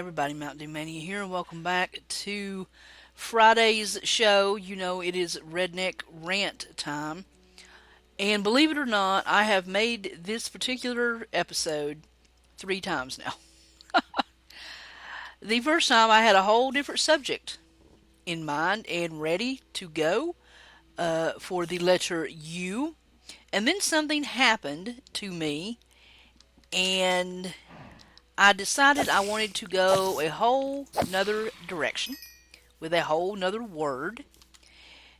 everybody, MntDewMania here, and welcome back to Friday's show. You know, it is Redneck Rant time. And believe it or not, I have made this particular episode 3 times now. The first time I had a whole different subject in mind and ready to go for the letter U. And then something happened to me, and I decided I wanted to go a whole nother direction with a whole nother word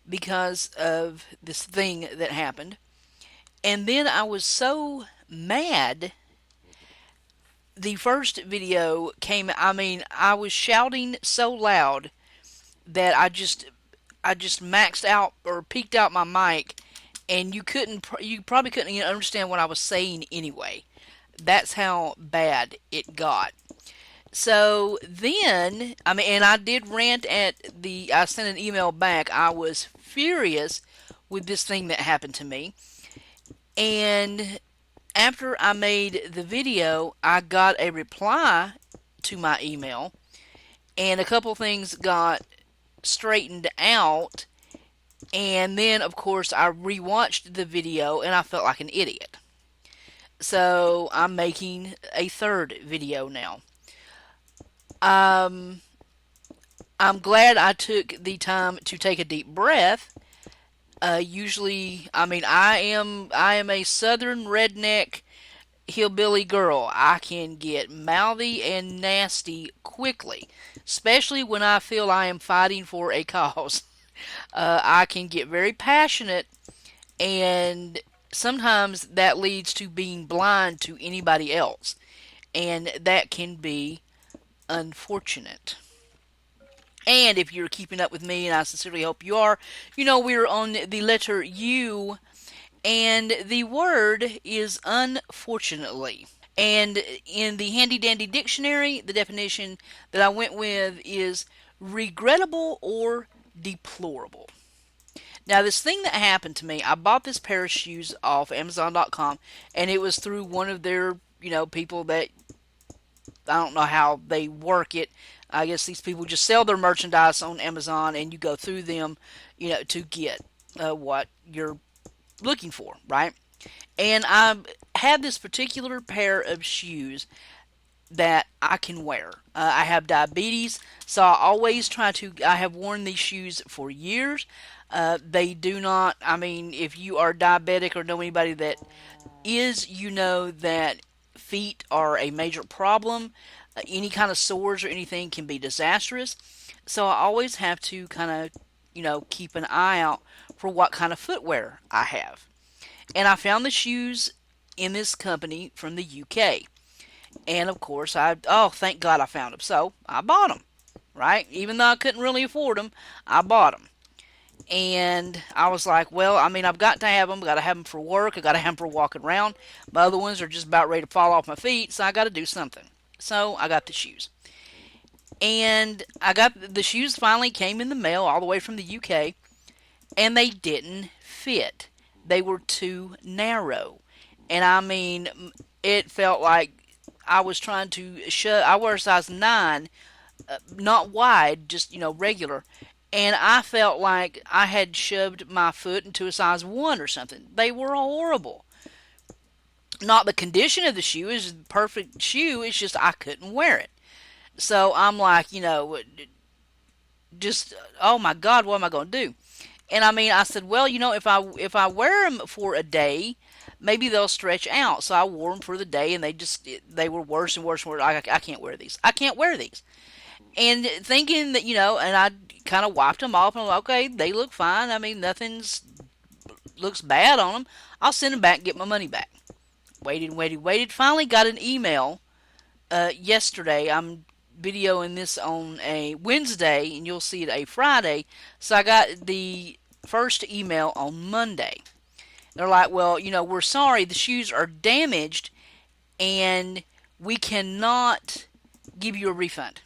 because of this thing that happened. And then I was so mad. The first video came, I was shouting so loud that I just maxed out or peaked out my mic, and you probably couldn't even understand what I was saying anyway. That's how bad it got. So then, and I did rant I sent an email back. I was furious with this thing that happened to me. And after I made the video, I got a reply to my email, and a couple things got straightened out. And then, of course, I rewatched the video, and I felt like an idiot. So I'm making a third video now. I'm glad I took the time to take a deep breath. Usually, I am a southern redneck hillbilly girl. I can get mouthy and nasty quickly, especially when I feel I am fighting for a cause. I can get very passionate, and sometimes that leads to being blind to anybody else, and that can be unfortunate. And if you're keeping up with me, and I sincerely hope you are, you know we're on the letter U, and the word is unfortunately. And in the handy dandy dictionary, the definition that I went with is regrettable or deplorable. Now, this thing that happened to me, I bought this pair of shoes off Amazon.com, and it was through one of their, people that, I don't know how they work it. I guess these people just sell their merchandise on Amazon, and you go through them, to get what you're looking for, right? And I have this particular pair of shoes that I can wear. I have diabetes, so I have worn these shoes for years. They do not, if you are diabetic or know anybody that is, you know that feet are a major problem. Any kind of sores or anything can be disastrous. So I always have to kind of, keep an eye out for what kind of footwear I have. And I found the shoes in this company from the UK. And of course, thank God I found them. So I bought them, right? Even though I couldn't really afford them, I bought them. And I was like, well, I've got to have them. I've got to have them for work. I've got to have them for walking around. My other ones are just about ready to fall off my feet, so I got to do something. So I got the shoes. And the shoes finally came in the mail all the way from the UK, and they didn't fit. They were too narrow. And it felt like I was trying to shove. I wear a size 9, not wide, just, regular. And I felt like I had shoved my foot into a size 1 or something. They were horrible. Not the condition of the shoe is a perfect shoe, it's just I couldn't wear it. So I'm like, just, oh my God, what am I going to do? And I said, well, if I wear them for a day, maybe they'll stretch out. So I wore them for the day, and they were worse and worse and worse. I can't wear these. I can't wear these. And thinking that, and I kind of wiped them off, and I'm like, okay, they look fine. Nothing's looks bad on them. I'll send them back and get my money back. Waited. Finally got an email yesterday. I'm videoing this on a Wednesday, and you'll see it a Friday. So I got the first email on Monday. They're like, well, we're sorry, the shoes are damaged, and we cannot give you a refund.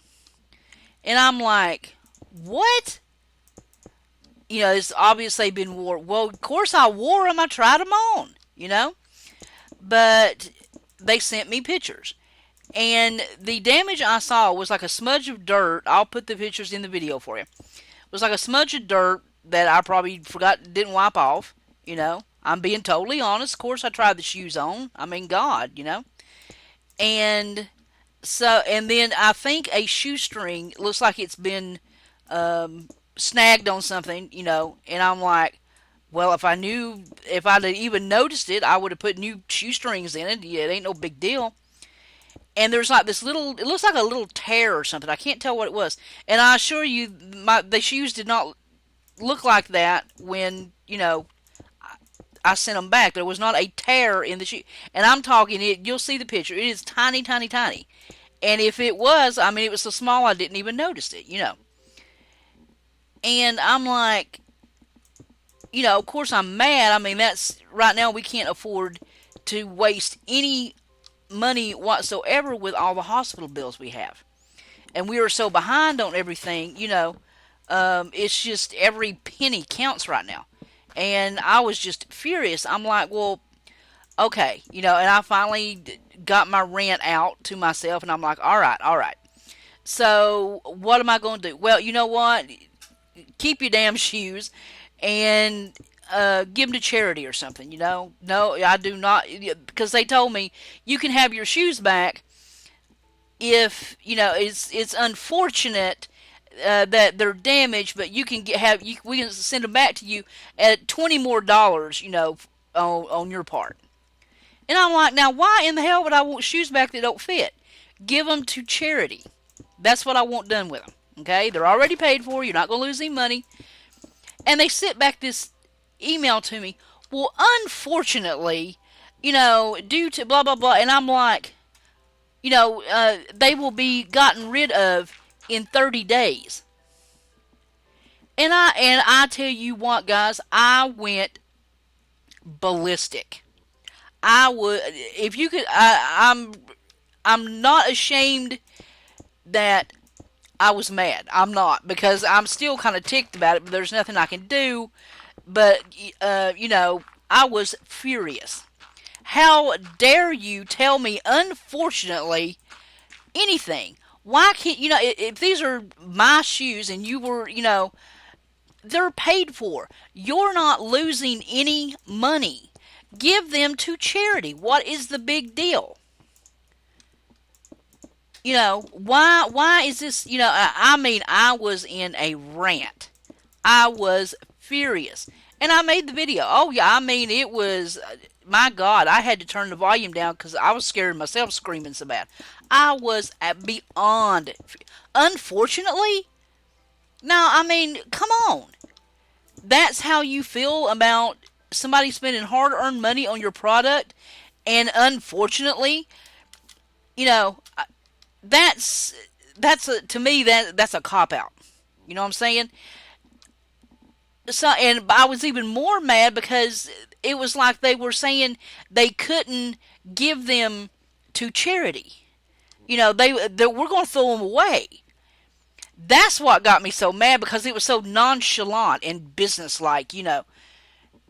And I'm like, what? It's obvious they've been worn. Well, of course I wore them. I tried them on, But they sent me pictures. And the damage I saw was like a smudge of dirt. I'll put the pictures in the video for you. It was like a smudge of dirt that I probably forgot, didn't wipe off. You know, I'm being totally honest. Of course, I tried the shoes on. I mean, God, you know. And so, and then I think a shoestring looks like it's been snagged on something, you know. And I'm like, well, if I'd even noticed it, I would have put new shoestrings in it. Yeah, it ain't no big deal. And there's like this little, it looks like a little tear or something. I can't tell what it was. And I assure you, the shoes did not look like that when, you know, I sent them back. There was not a tear in the shoe. And I'm talking it. You'll see the picture. It is tiny, tiny, tiny. And if it was, I mean, it was so small I didn't even notice it. You know. And I'm like, you know, of course I'm mad. I mean, that's right now we can't afford to waste any money whatsoever with all the hospital bills we have. And we are so behind on everything. You know, it's just every penny counts right now. And I was just furious. I'm like, well, okay, you know, and I finally got my rant out to myself, and I'm like, all right, all right. So what am I going to do? Well, you know what? Keep your damn shoes and give them to charity or something. You know, no, I do not, because they told me you can have your shoes back if you know it's unfortunate that they're damaged, but you can we can send them back to you at $20 more, you know, on your part. And I'm like, now why in the hell would I want shoes back that don't fit? Give them to charity. That's what I want done with them. Okay, they're already paid for. You're not going to lose any money. And they sent back this email to me. Well, unfortunately, you know, due to blah blah blah, and I'm like, you know, they will be gotten rid of in 30 days. And I tell you what, guys, I went ballistic. I would, if you could, I'm not ashamed that I was mad. I'm not, because I'm still kind of ticked about it, but there's nothing I can do. But, you know, I was furious. How dare you tell me, unfortunately, anything? Why can't, you know, if these are my shoes and you were, you know, they're paid for. You're not losing any money. Give them to charity. What is the big deal? You know, why is this, you know, I mean, I was in a rant. I was furious. And I made the video. Oh, yeah, I mean, it was, my God, I had to turn the volume down because I was scared myself screaming so bad. I was at beyond. Unfortunately, now, I mean, come on. That's how you feel about somebody spending hard-earned money on your product, and unfortunately, you know, that's to me that's a cop out. You know what I'm saying? So, and I was even more mad because it was like they were saying they couldn't give them to charity. You know, they we're going to throw them away. That's what got me so mad, because it was so nonchalant and businesslike, you know.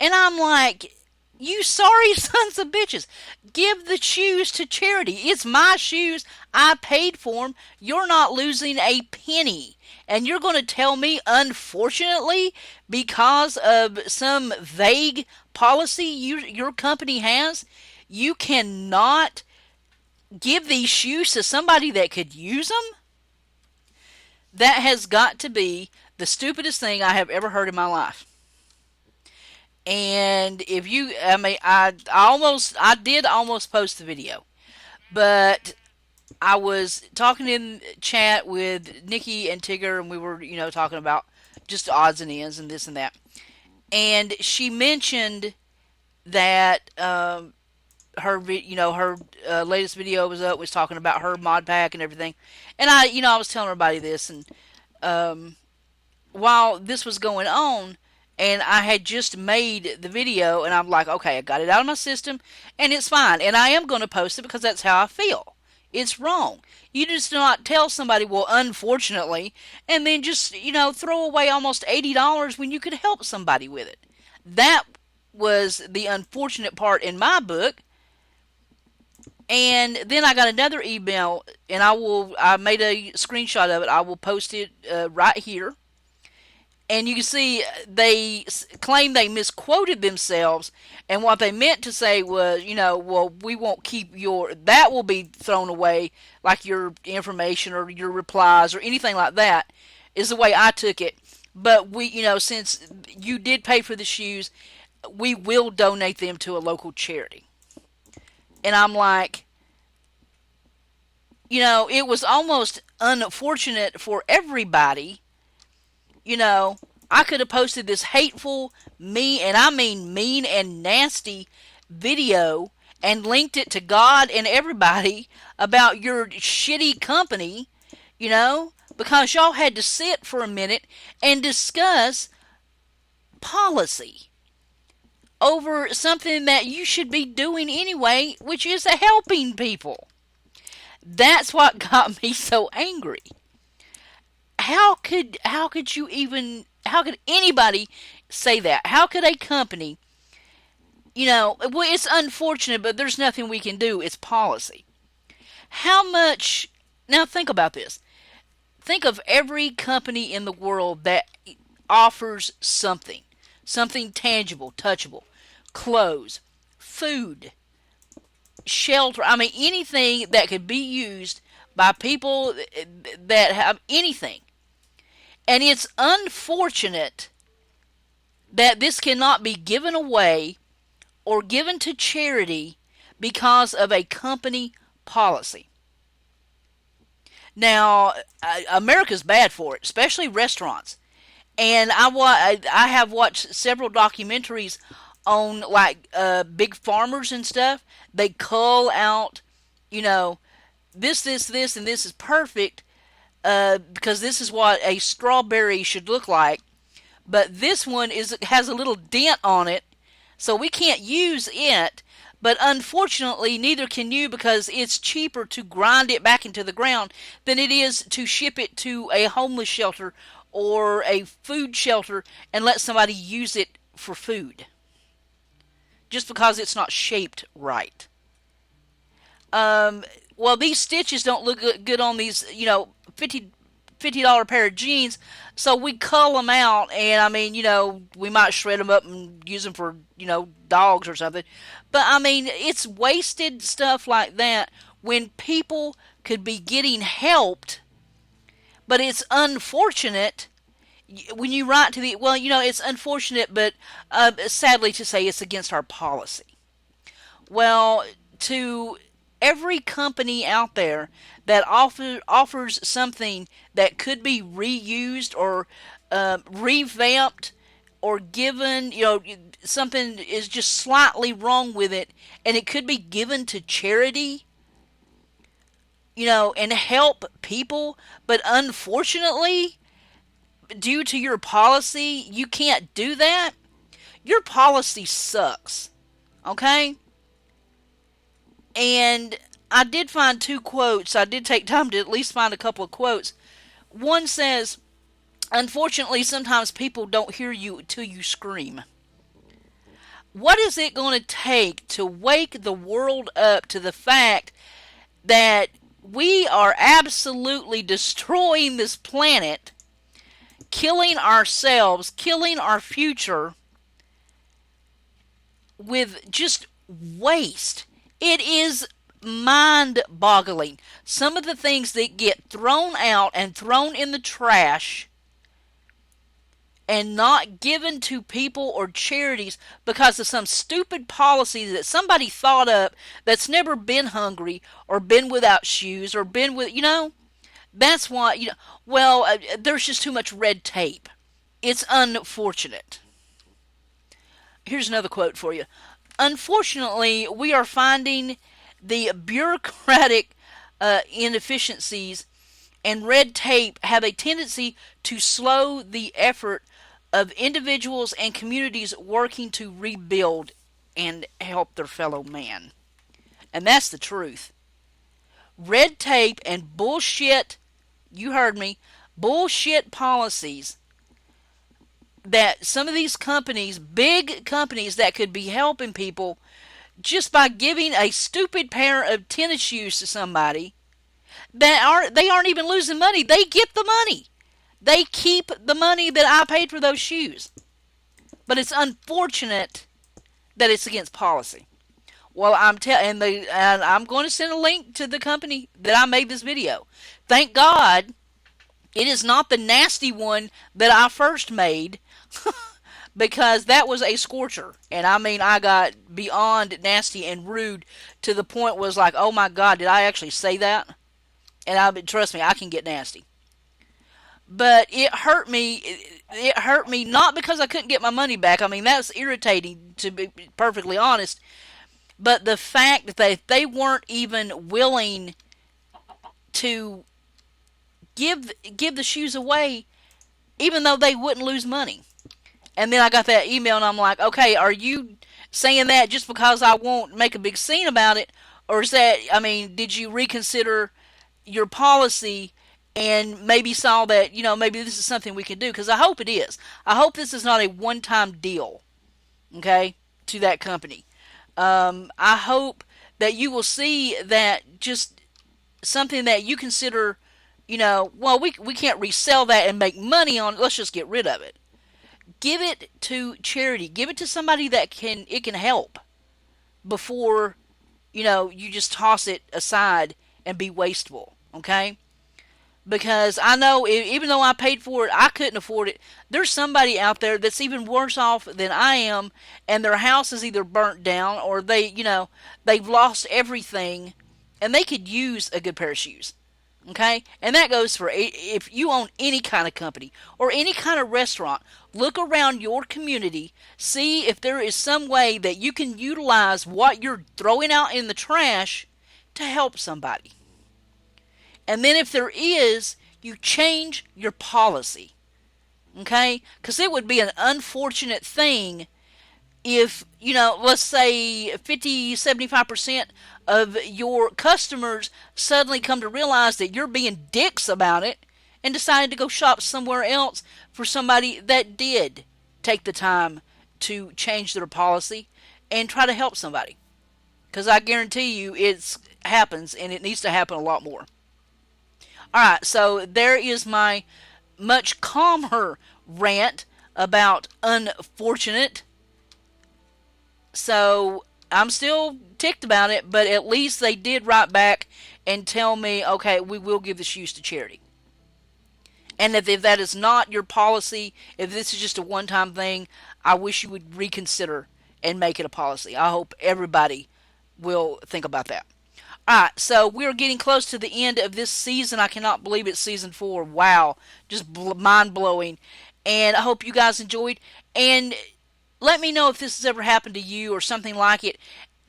And I'm like, you sorry sons of bitches. Give the shoes to charity. It's my shoes. I paid for them. You're not losing a penny. And you're going to tell me, unfortunately, because of some vague policy your company has, you cannot give these shoes to somebody that could use them? That has got to be the stupidest thing I have ever heard in my life. And if you, I mean, I did almost post the video, but I was talking in chat with Nikki and Tigger, and we were, you know, talking about just odds and ends and this and that. And she mentioned that her latest video was up, was talking about her mod pack and everything. And I was telling everybody this, and while this was going on, and I had just made the video, and I'm like, okay, I got it out of my system, and it's fine, and I am going to post it because that's how I feel. It's wrong. You just do not tell somebody, well, unfortunately, and then just, throw away almost $80 when you could help somebody with it. That was the unfortunate part in my book. And then I got another email, and I made a screenshot of it. I will post it right here. And you can see they claim they misquoted themselves, and what they meant to say was, well, we won't keep that will be thrown away, like your information or your replies or anything like that, is the way I took it. But since you did pay for the shoes, we will donate them to a local charity. And I'm like, it was almost unfortunate for everybody. you know, I could have posted this hateful, mean, and I mean mean and nasty video and linked it to God and everybody about your shitty company, because y'all had to sit for a minute and discuss policy over something that you should be doing anyway, which is helping people. That's what got me so angry. How could anybody say that? How could a company, well, it's unfortunate, but there's nothing we can do. It's policy. How much, now think about this. Think of every company in the world that offers something tangible, touchable, clothes, food, shelter. I mean, anything that could be used by people that have anything. And it's unfortunate that this cannot be given away or given to charity because of a company policy. Now, America's bad for it, especially restaurants. And I have watched several documentaries on like big farmers and stuff. They cull out, you know, this, and this is perfect because this is what a strawberry should look like. But this one has a little dent on it, so we can't use it. But unfortunately, neither can you, because it's cheaper to grind it back into the ground than it is to ship it to a homeless shelter or a food shelter and let somebody use it for food, just because it's not shaped right. Well, these stitches don't look good on these, $50 pair of jeans, so we cull them out, and I mean, we might shred them up and use them for, dogs or something. But I mean, it's wasted stuff like that when people could be getting helped. But it's unfortunate when you write to the, well, it's unfortunate, but sadly to say, it's against our policy. Well, to every company out there that offers something that could be reused or revamped or given, something is just slightly wrong with it and it could be given to charity, and help people, but unfortunately, due to your policy, you can't do that. Your policy sucks. Okay? And I did find two quotes. I did take time to at least find a couple of quotes. One says, unfortunately, sometimes people don't hear you till you scream. What is it going to take to wake the world up to the fact that we are absolutely destroying this planet, killing ourselves, killing our future with just waste? It is mind boggling. Some of the things that get thrown out and thrown in the trash and not given to people or charities because of some stupid policy that somebody thought up that's never been hungry or been without shoes or been with, that's why, there's just too much red tape. It's unfortunate. Here's another quote for you. Unfortunately, we are finding the bureaucratic inefficiencies and red tape have a tendency to slow the effort of individuals and communities working to rebuild and help their fellow man. And that's the truth. Red tape and bullshit, you heard me, bullshit policies that some of these companies, big companies that could be helping people, just by giving a stupid pair of tennis shoes to somebody they aren't even losing money. They get the money. They keep the money that I paid for those shoes. But it's unfortunate that it's against policy. Well, and I'm going to send a link to the company that I made this video. Thank God it is not the nasty one that I first made because that was a scorcher. And I mean, I got beyond nasty and rude to the point was like, oh my God, did I actually say that? And trust me, I can get nasty. But it hurt me. It hurt me not because I couldn't get my money back. I mean, that's irritating to be perfectly honest. But the fact that they weren't even willing to give the shoes away, even though they wouldn't lose money. And then I got that email, and I'm like, okay, are you saying that just because I won't make a big scene about it, or is that? I mean, did you reconsider your policy and maybe saw that maybe this is something we can do? Because I hope it is. I hope this is not a one-time deal. Okay, to that company. I hope that you will see that just something that you consider, well, we can't resell that and make money on it. Let's just get rid of it. Give it to charity. Give it to somebody that it can help before, you just toss it aside and be wasteful. Okay? Because I know even though I paid for it, I couldn't afford it. There's somebody out there that's even worse off than I am, and their house is either burnt down or they've lost everything, and they could use a good pair of shoes. Okay? And that goes for if you own any kind of company or any kind of restaurant. Look around your community, see if there is some way that you can utilize what you're throwing out in the trash to help somebody. And then if there is, you change your policy. Okay? Because it would be an unfortunate thing if, let's say 50, 75% of your customers suddenly come to realize that you're being dicks about it and decided to go shop somewhere else for somebody that did take the time to change their policy and try to help somebody. Because I guarantee you it happens, and it needs to happen a lot more. Alright, so there is my much calmer rant about unfortunate. So I'm still ticked about it, but at least they did write back and tell me, okay, we will give the shoes to charity. And if that is not your policy, if this is just a one-time thing, I wish you would reconsider and make it a policy. I hope everybody will think about that. Alright, so we're getting close to the end of this season. I cannot believe it's season 4. Wow. Just mind-blowing. And I hope you guys enjoyed. And let me know if this has ever happened to you or something like it.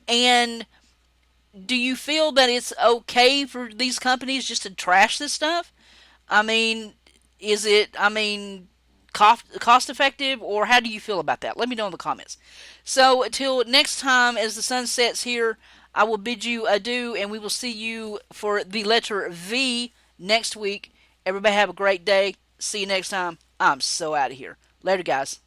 And do you feel that it's okay for these companies just to trash this stuff? I mean, is it, cost effective, or how do you feel about that? Let me know in the comments. So, until next time, as the sun sets here, I will bid you adieu, and we will see you for the letter V next week. Everybody have a great day. See you next time. I'm so out of here. Later, guys.